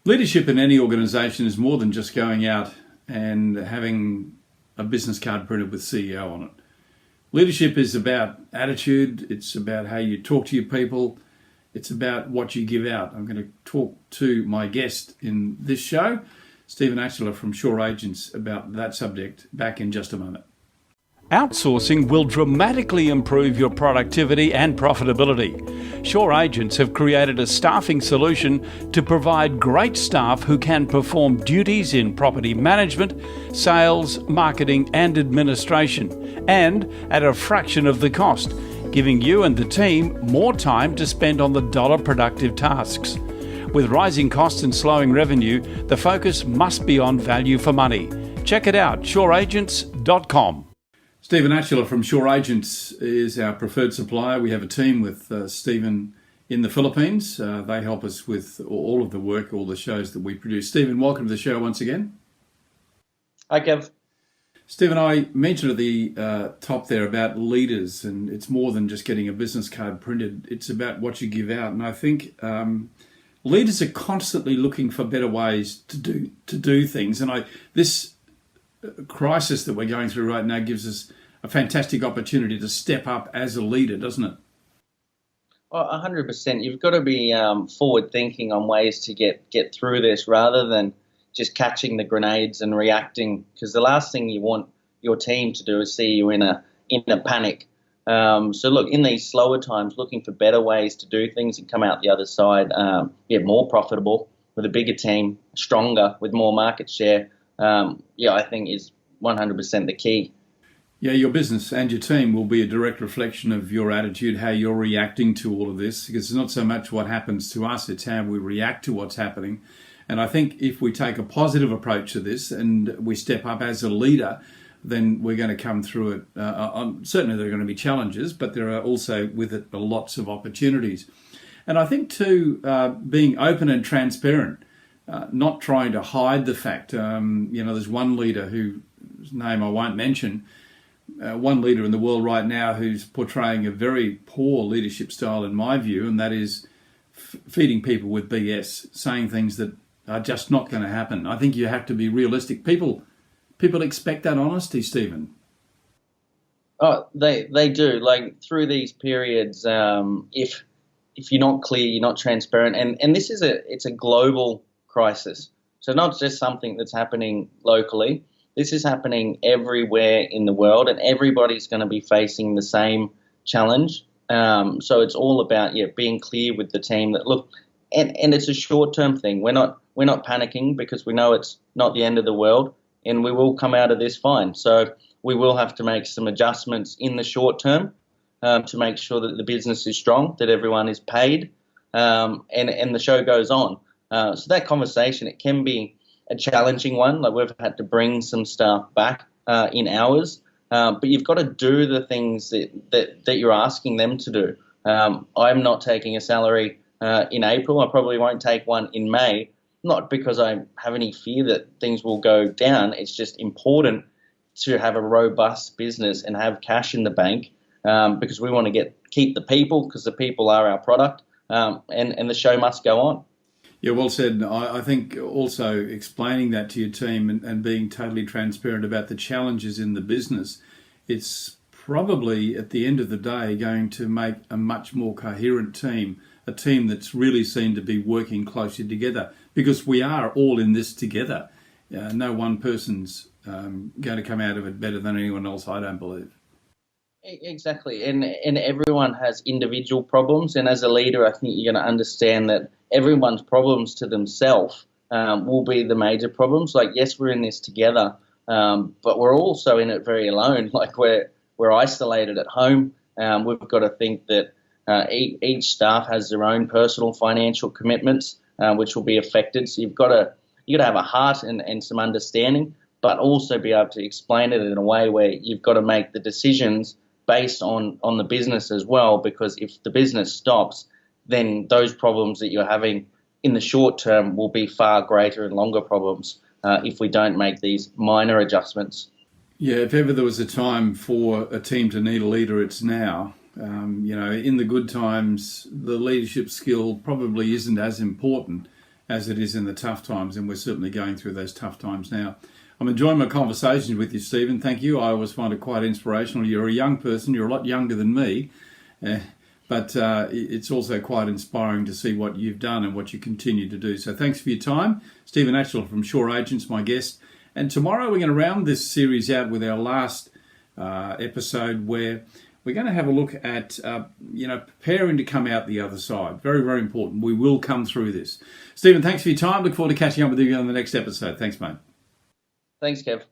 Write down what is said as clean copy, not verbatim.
Leadership in any organisation is more than just going out and having a business card printed with CEO on it. Leadership is about attitude, it's about how you talk to your people, it's about what you give out. I'm going to talk to my guest in this show, Stephen Atchler from Shore Agents, about that subject back in just a moment. Outsourcing will dramatically improve your productivity and profitability. Shore Agents have created a staffing solution to provide great staff who can perform duties in property management, sales, marketing and administration, and at a fraction of the cost, giving you and the team more time to spend on the dollar productive tasks. With rising costs and slowing revenue, the focus must be on value for money. Check it out, shoreagents.com. Stephen Atchler from Shore Agents is our preferred supplier. We have a team with Stephen in the Philippines. They help us with all of the work, all the shows that we produce. Stephen, welcome to the show once again. Hi, Kev. Stephen, I mentioned at the top there about leaders, and it's more than just getting a business card printed. It's about what you give out. And I think leaders are constantly looking for better ways to do things. And this crisis that we're going through right now gives us a fantastic opportunity to step up as a leader, doesn't it? Well, 100%. You've got to be forward thinking on ways to get through this rather than just catching the grenades and reacting, because the last thing you want your team to do is see you in a panic. So look, in these slower times, looking for better ways to do things and come out the other side, more profitable with a bigger team, stronger with more market share. I think is 100% the key. Yeah, your business and your team will be a direct reflection of your attitude, how you're reacting to all of this, because it's not so much what happens to us, it's how we react to what's happening. And I think if we take a positive approach to this and we step up as a leader, then we're going to come through it. Certainly there are going to be challenges, but there are also with it lots of opportunities. And I think too, being open and transparent, not trying to hide the fact. There's one leader whose name I won't mention, one leader in the world right now who's portraying a very poor leadership style in my view, and that is feeding people with BS, saying things that are just not going to happen. I think you have to be realistic. People expect that honesty, Stephen. Oh, they do. Like through these periods, if you're not clear, you're not transparent, and this is it's a global crisis. So not just something that's happening locally. This is happening everywhere in the world, and everybody's going to be facing the same challenge. So it's all about being clear with the team that look, and it's a short-term thing. We're not panicking because we know it's not the end of the world, and we will come out of this fine. So we will have to make some adjustments in the short term to make sure that the business is strong, that everyone is paid, and the show goes on. So that conversation, it can be a challenging one. Like we've had to bring some staff back in hours, but you've got to do the things that you're asking them to do. I'm not taking a salary in April. I probably won't take one in May, not because I have any fear that things will go down. It's just important to have a robust business and have cash in the bank because we want to keep the people, because the people are our product, and the show must go on. Yeah, well said. I think also explaining that to your team and being totally transparent about the challenges in the business, it's probably at the end of the day going to make a much more coherent team, a team that's really seen to be working closely together, because we are all in this together. No one person's going to come out of it better than anyone else, I don't believe. Exactly, and everyone has individual problems, and as a leader I think you're going to understand that everyone's problems to themselves will be the major problems. Like, yes, we're in this together, but we're also in it very alone. Like we're isolated at home. We've got to think that each staff has their own personal financial commitments, which will be affected. So you've got to have a heart and some understanding, but also be able to explain it in a way where you've got to make the decisions based on the business as well, because if the business stops, then those problems that you're having in the short term will be far greater and longer problems if we don't make these minor adjustments. Yeah, if ever there was a time for a team to need a leader, it's now. In the good times, the leadership skill probably isn't as important as it is in the tough times, and we're certainly going through those tough times now. I'm enjoying my conversations with you, Stephen. Thank you. I always find it quite inspirational. You're a young person. You're a lot younger than me. But it's also quite inspiring to see what you've done and what you continue to do. So thanks for your time. Stephen Atchell from Shore Agents, my guest. And tomorrow we're going to round this series out with our last episode, where we're going to have a look at, preparing to come out the other side. Very, very important. We will come through this. Stephen, thanks for your time. Look forward to catching up with you on the next episode. Thanks, mate. Thanks, Kev.